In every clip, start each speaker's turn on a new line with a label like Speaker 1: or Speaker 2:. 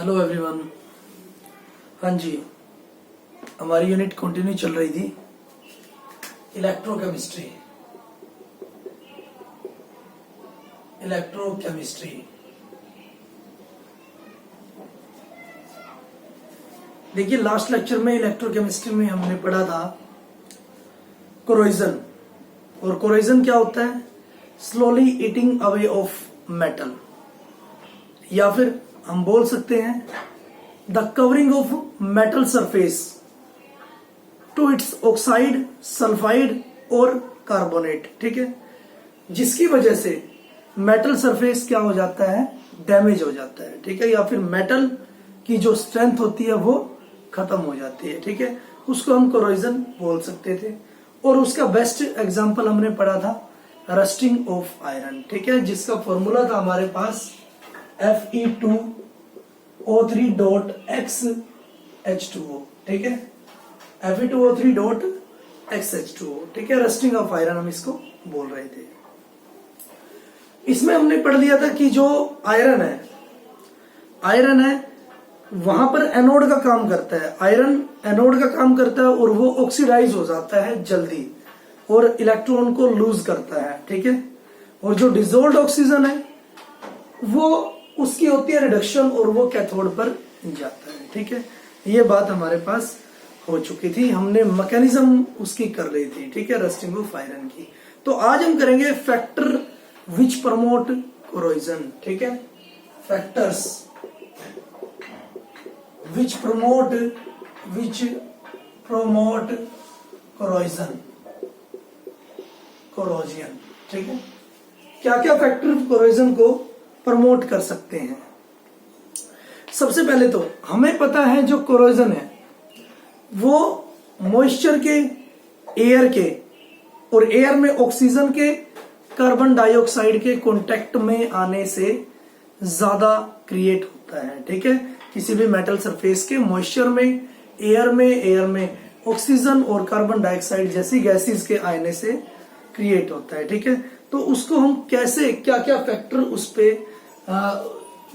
Speaker 1: Hello everyone. हाँ जी, हमारी unit continue चल रही थी इलेक्ट्रोकेमिस्ट्री। देखिए, लास्ट लेक्चर में इलेक्ट्रोकेमिस्ट्री में हमने पढ़ा था कोरोजन। और कोरोजन क्या होता है? Slowly eating away of metal, या फिर हम बोल सकते हैं the covering of metal surface to its oxide, sulphide और कार्बोनेट। ठीक है, जिसकी वजह से मेटल सरफेस क्या हो जाता है? डैमेज हो जाता है। ठीक है, या फिर मेटल की जो स्ट्रेंथ होती है वो खत्म हो जाती है। ठीक है, उसको हम कोरोजन बोल सकते थे। और उसका बेस्ट एग्जांपल हमने पढ़ा था रस्टिंग ऑफ आयरन। ठीक है, जिसका फॉर्मूला था हमारे पास Fe2O3.XH2O। ठीक है, Fe2O3.XH2O। ठीक है, रस्टिंग ऑफ आयरन हम इसको बोल रहे थे। इसमें हमने पढ़ लिया था कि जो आयरन है वहां पर एनोड का काम करता है। आयरन एनोड का काम करता है और वो ऑक्सीडाइज हो जाता है जल्दी और इलेक्ट्रॉन को लूज करता है। ठीक है, और जो डिसॉल्व्ड ऑक्सीजन है वो उसकी होती है रिडक्शन और वो कैथोड पर जाता है। ठीक है, ये बात हमारे पास हो चुकी थी, हमने मैकेनिज्म उसकी कर रही थी। ठीक है, रस्टिंग ऑफ आयरन की। तो आज हम करेंगे फैक्टर विच प्रमोट कोरोजन। ठीक है, फैक्टर्स विच प्रमोट कोरोजन। ठीक है, क्या क्या फैक्टर कोरोजन को प्रमोट कर सकते हैं? सबसे पहले तो हमें पता है जो कोरोजन है वो मॉइस्चर के, एयर के, और एयर में ऑक्सीजन के, कार्बन डाइऑक्साइड के कांटेक्ट में आने से ज्यादा क्रिएट होता है। ठीक है, किसी भी मेटल सरफेस के मॉइस्चर में, एयर में ऑक्सीजन और कार्बन डाइऑक्साइड जैसी गैसेस के आने से क्रिएट होता है। ठीक है, तो उसको हम कैसे, क्या क्या फैक्टर उस पे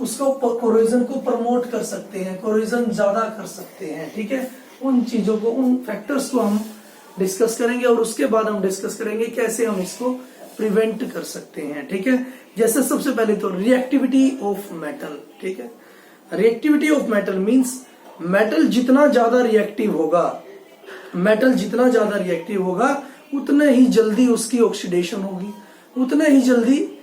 Speaker 1: उसको कोरोजन को प्रमोट कर सकते हैं, कोरोजन ज्यादा कर सकते हैं। ठीक है, उन चीजों को, उन फैक्टर्स को हम डिस्कस करेंगे और उसके बाद हम डिस्कस करेंगे कैसे हम इसको प्रिवेंट कर सकते हैं। ठीक है, जैसे सबसे पहले तो रिएक्टिविटी ऑफ मेटल। ठीक है, reactivity of metal means metal जितना ज्यादा रिएक्टिव होगा उतने ही जल्दी उसकी ऑक्सीडेशन होगी, उतने ही जल्दी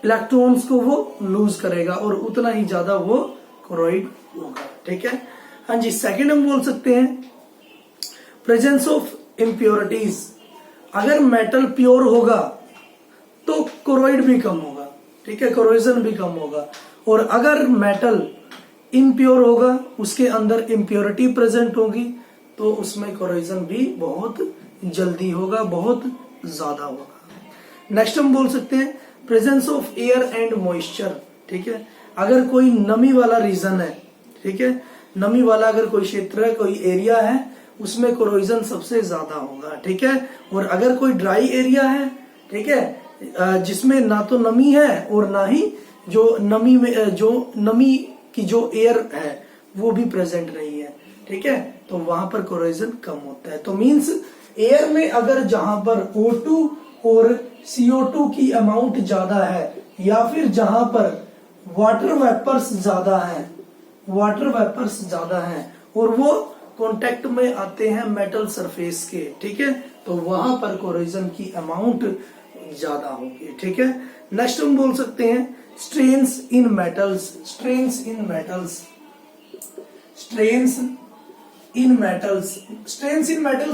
Speaker 1: इलेक्ट्रॉन्स को वो लूज करेगा और उतना ही ज्यादा वो कोरोइड होगा। ठीक है, हाँ जी। सेकंड हम बोल सकते हैं प्रेजेंस ऑफ इम्प्योरिटीज। अगर मेटल प्योर होगा तो कोरोइड भी कम होगा। ठीक है, कोरोजन भी कम होगा। और अगर मेटल इम्प्योर होगा, उसके अंदर इम्प्योरिटी प्रेजेंट होगी, तो उसमें कोरोजन भी बहुत जल्दी होगा, बहुत ज्यादा होगा। नेक्स्ट हम बोल सकते हैं presence of air and moisture. ठीक है, अगर कोई नमी वाला रीजन है, ठीक है, नमी वाला अगर कोई क्षेत्र है, कोई एरिया है, उसमें कोरोजन सबसे ज्यादा होगा। ठीक है, और अगर कोई ड्राई एरिया है, ठीक है, जिसमें ना तो नमी है और ना ही जो नमी की जो एयर है वो भी प्रेजेंट नहीं है, ठीक है, तो वहां पर कोरोजन कम होता है। तो मींस एयर में अगर जहां पर O2 और CO2 की अमाउंट ज्यादा है, या फिर जहां पर वाटर वेपर्स ज्यादा हैं और वो कांटेक्ट में आते हैं मेटल सरफेस के, ठीक है, तो वहां पर कोरोजन की अमाउंट ज्यादा होगी। ठीक है, नेक्स्ट हम बोल सकते हैं स्ट्रेन्स इन मेटल्स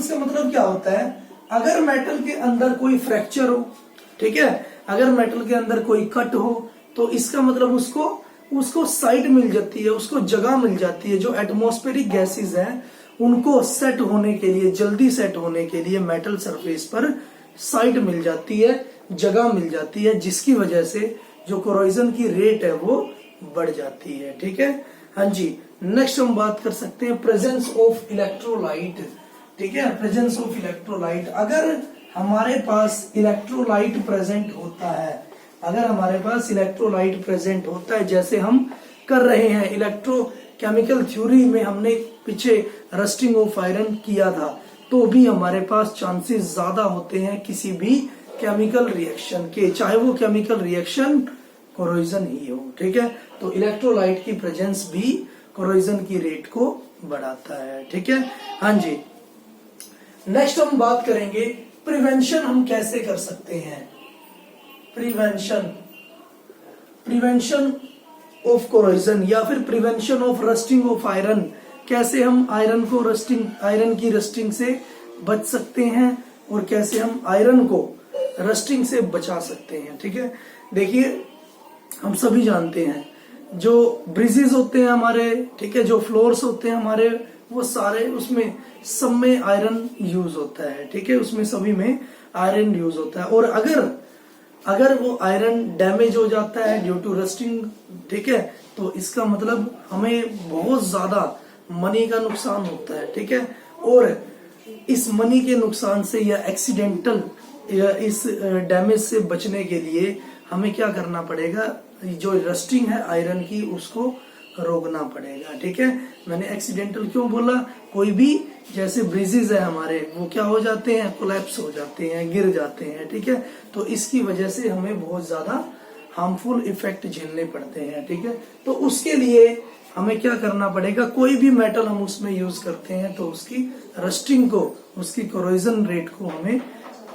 Speaker 1: का मतलब क्या होता है? अगर मेटल के अंदर कोई फ्रैक्चर हो, ठीक है, अगर मेटल के अंदर कोई कट हो, तो इसका मतलब उसको साइट मिल जाती है, उसको जगह मिल जाती है। जो एटमॉस्फेरिक गैसेस हैं उनको सेट होने के लिए, जल्दी सेट होने के लिए मेटल सरफेस पर साइट मिल जाती है, जगह मिल जाती है, जिसकी वजह से जो कोरोजन की रेट है वो बढ़ जाती है। ठीक है, हाँ जी। नेक्स्ट हम बात कर सकते हैं प्रेजेंस ऑफ इलेक्ट्रोलाइट। ठीक है, प्रेजेंस ऑफ इलेक्ट्रोलाइट। अगर हमारे पास इलेक्ट्रोलाइट प्रेजेंट होता है, जैसे हम कर रहे हैं केमिकल थ्योरी में हमने पीछे रस्टिंग ऑफ आयरन किया था, तो भी हमारे पास चांसेस ज्यादा होते हैं किसी भी केमिकल रिएक्शन के, चाहे वो केमिकल रिएक्शन कोरोजन ही हो। ठीक है, तो इलेक्ट्रोलाइट की प्रेजेंस भी कोरोजन की रेट को बढ़ाता है। ठीक है, हाँ जी। नेक्स्ट हम बात करेंगे प्रिवेंशन हम कैसे कर सकते हैं। प्रिवेंशन ऑफ कोरोजन या फिर prevention of rusting of iron, कैसे हम आयरन की रस्टिंग से बच सकते हैं और कैसे हम आयरन को रस्टिंग से बचा सकते हैं। ठीक है, देखिए हम सभी जानते हैं जो ब्रिजेस होते हैं हमारे, ठीक है, जो फ्लोर्स होते हैं हमारे, वो सारे उसमें सब में आयरन यूज होता है। ठीक है, उसमें सभी में आयरन यूज होता है, और अगर वो आयरन डैमेज हो जाता है ड्यू टू रस्टिंग, ठीक है, तो इसका मतलब हमें बहुत ज्यादा मनी का नुकसान होता है। ठीक है, और इस मनी के नुकसान से या एक्सीडेंटल या इस डैमेज से बचने के लिए हमें क्या करना पड़ेगा, जो रस्टिंग है आयरन की उसको रोकना पड़ेगा। ठीक है, मैंने एक्सीडेंटल क्यों बोला, कोई भी जैसे ब्रिजेस है हमारे वो क्या हो जाते हैं, कोलैप्स हो जाते हैं, गिर जाते हैं। ठीक है, तो इसकी वजह से हमें बहुत ज्यादा हार्मफुल इफेक्ट झेलने पड़ते हैं। ठीक है, तो उसके लिए हमें क्या करना पड़ेगा, कोई भी मेटल हम उसमें यूज करते हैं तो उसकी रस्टिंग को, उसकी कोरोजन रेट को हमें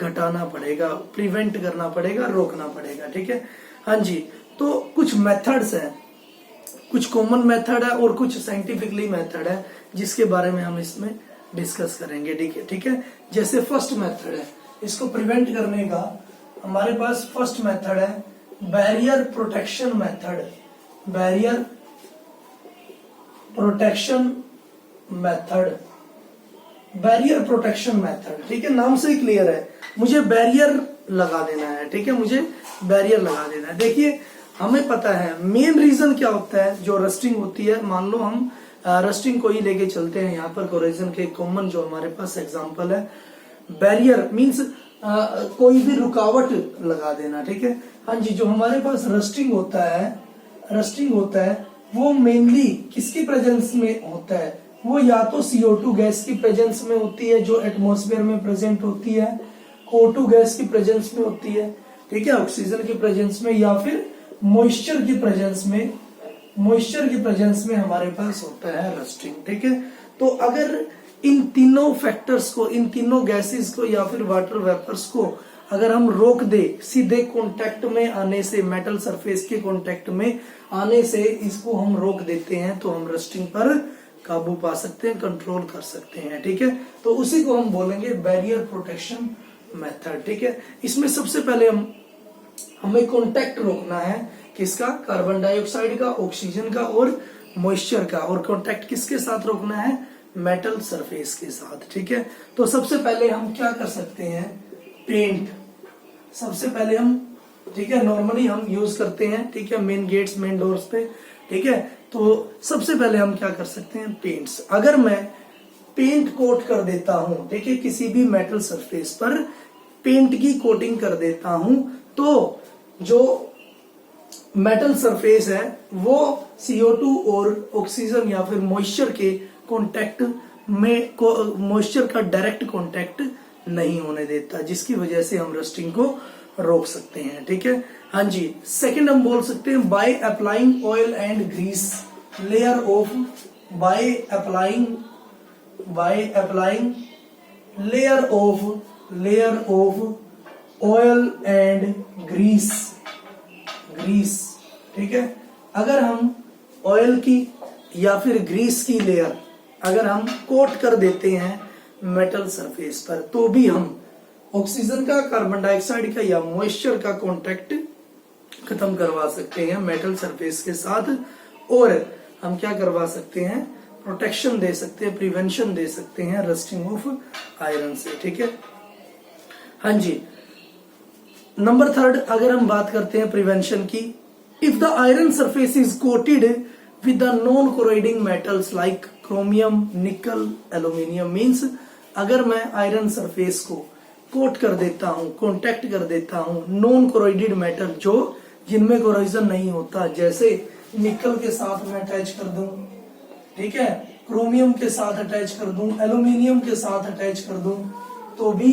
Speaker 1: घटाना पड़ेगा, प्रिवेंट करना पड़ेगा, रोकना पड़ेगा। ठीक है, हाँ जी। तो कुछ मेथड्स हैं, कुछ कॉमन मेथड है और कुछ साइंटिफिकली मेथड है जिसके बारे में हम इसमें डिस्कस करेंगे। ठीक है, जैसे फर्स्ट मेथड है, इसको प्रिवेंट करने का हमारे पास फर्स्ट मेथड है barrier protection method. Barrier protection method, ठीक है, नाम से ही क्लियर है, मुझे बैरियर लगा देना है। ठीक है, मुझे बैरियर लगा देना है। देखिए हमें पता है मेन रीजन क्या होता है जो रस्टिंग होती है। मान लो हम रस्टिंग को ही लेके चलते हैं, यहाँ पर कोरोजन के कॉमन जो हमारे पास एग्जांपल है, बैरियर मींस कोई भी रुकावट लगा देना। ठीक है, हाँ जी। जो हमारे पास रस्टिंग होता है वो मेनली किसकी प्रेजेंस में होता है, वो या तो CO2 गैस की प्रेजेंस में होती है जो एटमॉस्फेयर में प्रेजेंट होती है, O2 गैस की प्रेजेंस में होती है, ठीक है, ऑक्सीजन की प्रेजेंस में, या फिर मॉइस्चर की प्रेजेंस में हमारे पास होता है रस्टिंग। ठीक है, तो अगर इन तीनों फैक्टर्स को, इन तीनों गैसेस को या फिर वाटर वेपर्स को अगर हम रोक दे, सीधे कांटेक्ट में आने से, मेटल सरफेस के कांटेक्ट में आने से इसको हम रोक देते हैं, तो हम रस्टिंग पर काबू पा सकते हैं, कंट्रोल कर सकते हैं। ठीक है, तो उसी को हम बोलेंगे बैरियर प्रोटेक्शन मेथड। ठीक है, इसमें सबसे पहले हमें कांटेक्ट रोकना है, किसका, कार्बन डाइऑक्साइड का, ऑक्सीजन का और मॉइस्चर का, और कांटेक्ट किसके साथ रोकना है, मेटल सरफेस के साथ। ठीक है, तो सबसे पहले हम क्या कर सकते हैं, पेंट सबसे पहले हम, ठीक है, नॉर्मली हम यूज करते हैं, ठीक है, मेन गेट्स, मेन डोर्स पे। ठीक है, तो सबसे पहले हम क्या कर सकते हैं, पेंट्स। अगर मैं पेंट कोट कर देता हूं, ठीक है, किसी भी मेटल सरफेस पर पेंट की कोटिंग कर देता हूं, तो जो मेटल सरफेस है वो CO2 और ऑक्सीजन या फिर मॉइस्चर के कांटेक्ट में, मॉइस्चर का डायरेक्ट कांटेक्ट नहीं होने देता, जिसकी वजह से हम रस्टिंग को रोक सकते हैं। ठीक है, हाँ जी। सेकंड हम बोल सकते हैं by applying oil and grease layer of, by applying layer of oil and grease. ठीक है, अगर हम ऑयल की या फिर ग्रीस की लेयर अगर हम कोट कर देते हैं मेटल सरफेस पर, तो भी हम ऑक्सीजन का, कार्बन डाइऑक्साइड का या मॉइस्चर का कांटेक्ट खत्म करवा सकते हैं मेटल सरफेस के साथ, और हम क्या करवा सकते हैं, प्रोटेक्शन दे सकते हैं, प्रिवेंशन दे सकते हैं रस्टिंग ऑफ आयरन से। ठीक है, हाँ जी। नंबर थर्ड, अगर हम बात करते हैं प्रिवेंशन की, if the iron surface is coated with the non corroding metals like chromium, निकल, एल्यूमिनियम, मींस अगर मैं आयरन सरफेस को कोट कर देता हूं, कांटेक्ट कर देता हूं नॉन कोरोडेड मेटल, जो जिनमें कोरोजन नहीं होता, जैसे निकल के साथ मैं अटैच कर दूं, ठीक है, क्रोमियम के साथ अटैच कर दूं, एल्यूमिनियम के साथ अटैच कर दूं, तो भी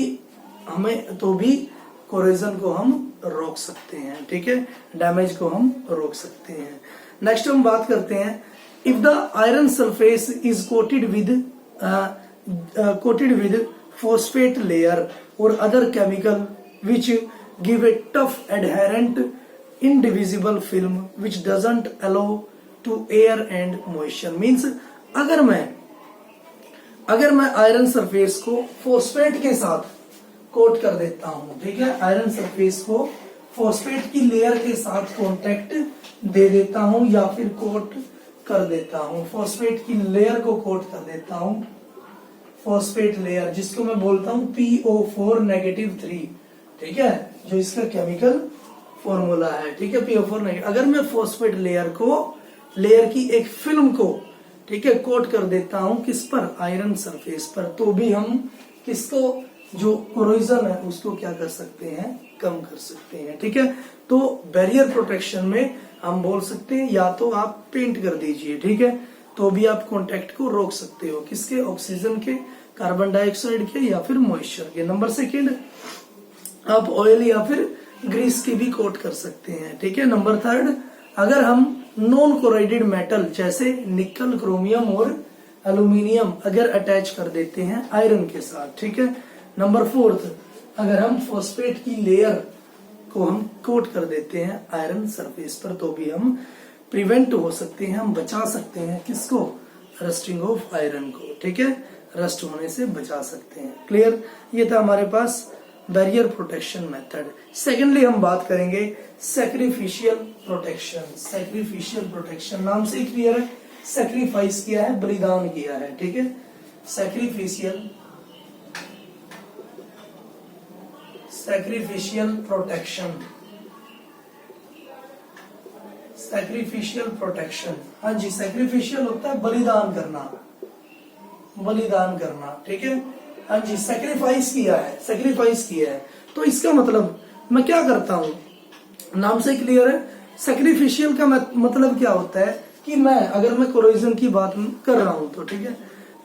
Speaker 1: कोरोजन को हम रोक सकते हैं। ठीक है, डैमेज को हम रोक सकते हैं। नेक्स्ट हम बात करते हैं, if the iron surface is coated with phosphate layer और other chemical which give a tough adherent indivisible film which doesn't allow to air and moisture। Means अगर मैं आयरन सरफेस को फॉस्फेट के साथ कोट कर देता हूं, ठीक है, आयरन सरफेस को फॉस्फेट की लेयर के साथ कांटेक्ट दे देता हूं या फिर कोट कर देता हूं, फॉस्फेट की लेयर को कोट कर देता हूं, फॉस्फेट लेयर जिसको मैं बोलता हूं PO4-3, ठीक है, जो इसका केमिकल फॉर्मूला है। ठीक है, PO4 नहीं, अगर मैं फॉस्फेट लेयर की एक फिल्म को, ठीक है, कोट कर देता हूं किस पर, आयरन सरफेस पर, तो भी हम किसको, जो कोरोजन है उसको क्या कर सकते हैं, कम कर सकते हैं। ठीक है, तो बैरियर प्रोटेक्शन में हम बोल सकते हैं या तो आप पेंट कर दीजिए, ठीक है, तो भी आप कांटेक्ट को रोक सकते हो, किसके, ऑक्सीजन के, कार्बन डाइऑक्साइड के या फिर मॉइस्चर के। नंबर सेकेंड, आप ऑयल या फिर ग्रीस की भी कोट कर सकते हैं। ठीक है, नंबर थर्ड, अगर हम नॉन कोरोडेड मेटल जैसे निकल, क्रोमियम और एल्यूमिनियम अगर अटैच कर देते हैं आयरन के साथ, ठीक है। नंबर फोर्थ, अगर हम फॉस्फेट की लेयर को हम कोट कर देते हैं आयरन सरफेस पर, तो भी हम प्रिवेंट हो सकते हैं, हम बचा सकते हैं किसको, रस्टिंग ऑफ आयरन को, ठीक है, रस्ट होने से बचा सकते हैं। क्लियर, ये था हमारे पास बैरियर प्रोटेक्शन मेथड। सेकेंडली हम बात करेंगे सैक्रिफिशियल प्रोटेक्शन। सैक्रिफिशियल प्रोटेक्शन नाम से क्लियर है, सैक्रिफाइस किया है, बलिदान किया है, ठीक है। सैक्रिफिशियल प्रोटेक्शन, सैक्रिफिशियल प्रोटेक्शन, हाँ जी, सैक्रिफिशियल होता है बलिदान करना, बलिदान करना, ठीक है, हाँ जी, सैक्रिफाइस किया है, तो इसका मतलब मैं क्या करता हूं, नाम से क्लियर है। सैक्रिफिशियल का मतलब क्या होता है कि अगर मैं कोरोजन की बात कर रहा हूं तो, ठीक है,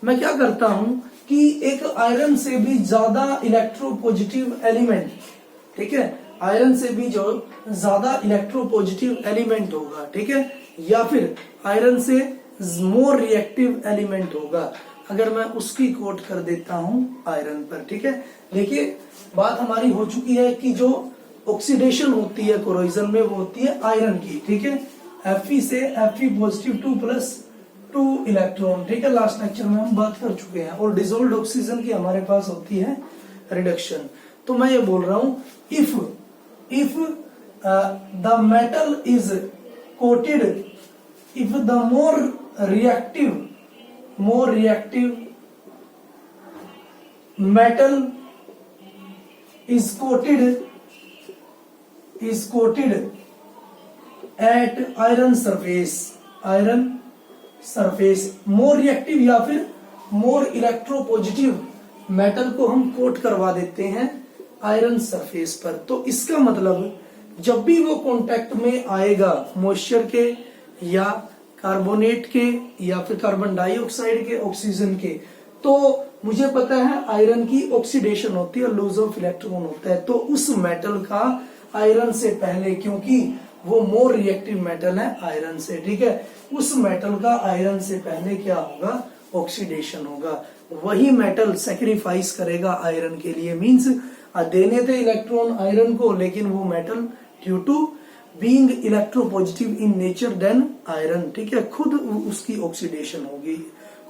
Speaker 1: मैं क्या करता हूं कि एक आयरन से भी ज्यादा इलेक्ट्रोपॉजिटिव एलिमेंट, ठीक है, आयरन से भी जो ज्यादा इलेक्ट्रोपॉजिटिव एलिमेंट होगा, ठीक है, या फिर आयरन से मोर रिएक्टिव एलिमेंट होगा, अगर मैं उसकी कोट कर देता हूं आयरन पर, ठीक है। देखिए, बात हमारी हो चुकी है कि जो ऑक्सीडेशन होती है कोरोजन में वो होती है आयरन की, ठीक है, Fe से Fe पॉजिटिव 2+2 इलेक्ट्रॉन, ठीक है, लास्ट लेक्चर में हम बात कर चुके हैं। और डिसॉल्व्ड ऑक्सीजन की हमारे पास होती है रिडक्शन। तो मैं ये बोल रहा हूं, if the metal is coated, if the more reactive metal is coated at iron surface, more reactive या फिर more electropositive मेटल को हम कोट करवा देते हैं आयरन सरफेस पर, तो इसका मतलब जब भी वो कांटेक्ट में आएगा मॉइस्चर के या कार्बोनेट के या फिर कार्बन डाइऑक्साइड के, ऑक्सीजन के, तो मुझे पता है आयरन की ऑक्सीडेशन होती है, लूज ऑफ इलेक्ट्रॉन होता है, तो उस मेटल का आयरन से पहले, क्योंकि वो मोर रिएक्टिव मेटल है आयरन से, ठीक है, उस मेटल का आयरन से पहले क्या होगा, ऑक्सीडेशन होगा। वही मेटल सैक्रिफाइस करेगा आयरन के लिए, मींस देने थे इलेक्ट्रॉन आयरन को, लेकिन वो metal due to being electropositive in nature then iron, ठीक है, खुद उसकी ऑक्सीडेशन होगी,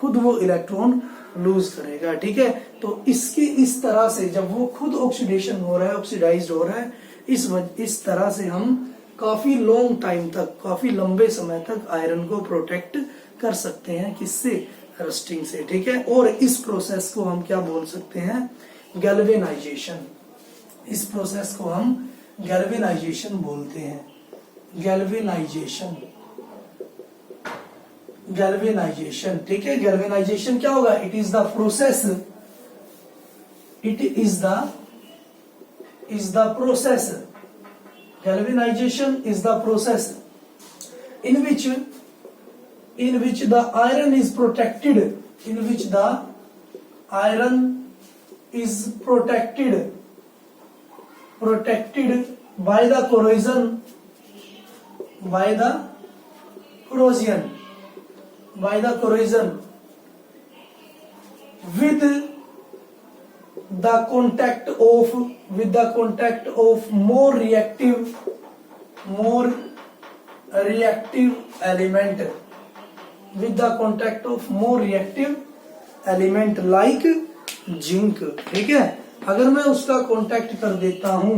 Speaker 1: खुद वो इलेक्ट्रॉन लूज करेगा, ठीक है। तो इसकी इस तरह से जब वो खुद ऑक्सीडेशन हो रहा है, ऑक्सीडाइज्ड हो रहा है, इस तरह से हम काफी लॉन्ग टाइम तक, काफी लंबे समय तक आयरन को प्रोटेक्ट कर सकते हैं, किससे, रस्टिंग से, ठीक है। और इस प्रोसेस को हम क्या बोल सकते हैं, गैल्वेनाइजेशन। इस प्रोसेस को हम गैल्वेनाइजेशन बोलते हैं, गैल्वेनाइजेशन, ठीक है। गैल्वेनाइजेशन क्या होगा, it is the process galvanization is the process in which the iron is protected, in which the iron is protected by the corrosion, by the corrosion with the contact of more reactive element, with the contact of more reactive element like zinc. ठीक है, अगर मैं उसका contact कर देता हूं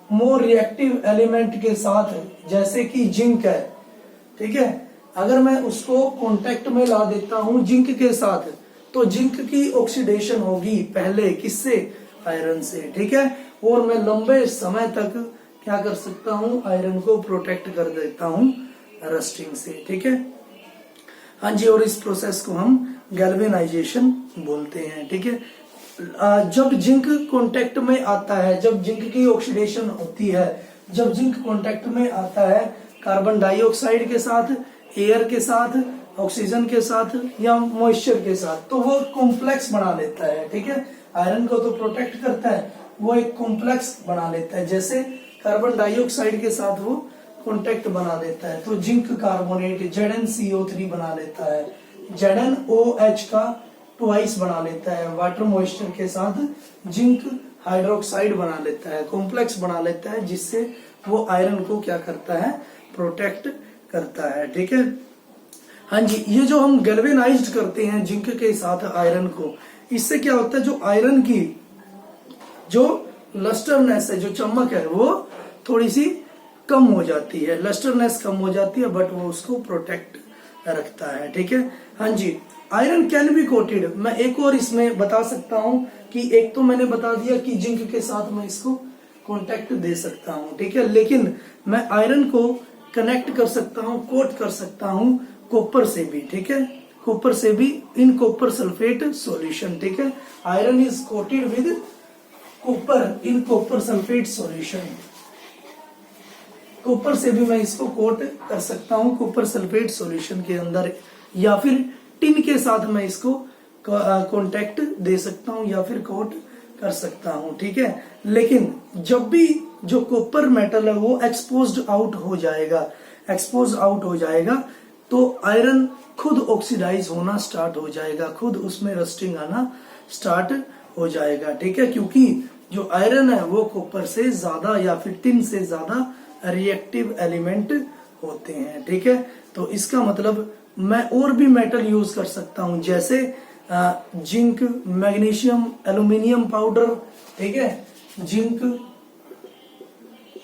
Speaker 1: more reactive element के साथ, जैसे कि जिंक है, ठीक है, अगर मैं उसको कांटेक्ट में ला देता हूं जिंक के साथ, तो जिंक की ऑक्सीडेशन होगी पहले किससे, आयरन से। ठीक है, और मैं लंबे समय तक क्या कर सकता हूं, आयरन को प्रोटेक्ट कर देता हूं रस्टिंग से। ठीक है, हाँ जी, और इस प्रोसेस को हम गैल्वेनाइजेशन बोलते हैं। ठीक है, जब जिंक कांटेक्ट में आता है, जब जिंक की ऑक्सीडेशन होती है, जब जिंक कांटेक्ट में आता है कार्बन डाइऑक्साइड के साथ, एयर के साथ, ऑक्सीजन के साथ या मॉइस्चर के साथ, तो वो कॉम्प्लेक्स बना लेता है। ठीक है, आयरन को तो प्रोटेक्ट करता है, वो एक कॉम्प्लेक्स बना लेता है। जैसे कार्बन डाइऑक्साइड के साथ वो कांटेक्ट बना देता है, तो जिंक कार्बोनेट ZnCO3 बना लेता है, ZnOH का ट्वाइस बना लेता है, वाटर मॉइस्चर के साथ जिंक हाइड्रोक्साइड बना लेता है, कॉम्प्लेक्स बना लेता है, जिससे वो आयरन को क्या करता है, प्रोटेक्ट करता है। ठीक है, हाँ जी, ये जो हम गैल्वेनाइज्ड करते हैं जिंक के साथ आयरन को, इससे क्या होता है, जो आयरन की जो लस्टरनेस है, जो चमक है, वो थोड़ी सी कम हो जाती है, लस्टरनेस कम हो जाती है, बट वो उसको प्रोटेक्ट रखता है। ठीक है, हाँ जी, आयरन कैन बी कोटेड। मैं एक और इसमें बता सकता हूं कि एक तो मैंने बता दिया कि जिंक के साथ मैं इसको कांटेक्ट दे सकता हूं, ठीक है, लेकिन मैं आयरन को कनेक्ट कर सकता हूं, कोट कर सकता हूं कॉपर से भी। ठीक है, कॉपर से भी इन कॉपर सल्फेट सॉल्यूशन। ठीक है, iron is coated with copper in copper sulphate solution. Copper से भी मैं इसको कोट कर सकता हूं कॉपर सल्फेट सॉल्यूशन के अंदर, या फिर टिन के साथ मैं इसको कांटेक्ट दे सकता हूं या फिर कोट कर सकता हूं। ठीक है, लेकिन जब भी जो कॉपर मेटल है वो एक्सपोज्ड आउट हो जाएगा, तो आयरन खुद ऑक्सीडाइज होना स्टार्ट हो जाएगा, खुद उसमें रस्टिंग आना स्टार्ट हो जाएगा। ठीक है, क्योंकि जो आयरन है वो कॉपर से ज्यादा या फिर टिन से ज्यादा रिएक्टिव एलिमेंट होते हैं। ठीक है, तो इसका मतलब मैं और भी मेटल यूज कर सकता हूं, जैसे जिंक, मैग्नीशियम, एल्यूमिनियम पाउडर। ठीक है, जिंक,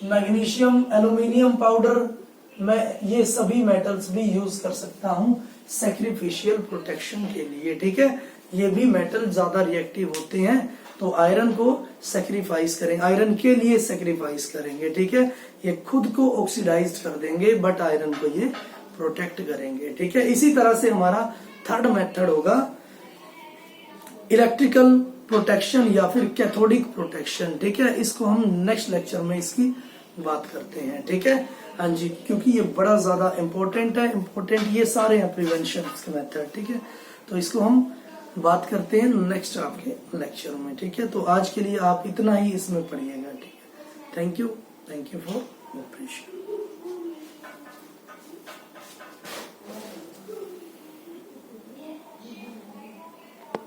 Speaker 1: मैग्नीशियम, एल्यूमिनियम पाउडर, मैं ये सभी मेटल्स भी यूज कर सकता हूं सैक्रिफिशियल प्रोटेक्शन के लिए। ठीक है, ये भी मेटल ज्यादा रिएक्टिव होते हैं, तो आयरन को सैक्रिफाइस करेंगे, आयरन के लिए सैक्रिफाइस करेंगे। ठीक है, ये खुद को ऑक्सीडाइज कर देंगे, बट आयरन को ये प्रोटेक्ट करेंगे। ठीक है, इसी तरह से हमारा थर्ड मेथड होगा इलेक्ट्रिकल प्रोटेक्शन या फिर कैथोडिक प्रोटेक्शन। ठीक है, इसको हम नेक्स्ट लेक्चर में इसकी बात करते हैं। ठीक है, हाँ जी, क्योंकि ये बड़ा ज्यादा इम्पोर्टेंट है, ये सारे हैं प्रिवेंशन के मेथड। ठीक है, तो इसको हम बात करते हैं नेक्स्ट आपके लेक्चर में। ठीक है, तो आज के लिए आप इतना ही इसमें पढ़िएगा। ठीक है, थैंक यू फॉर ऑपरेशन।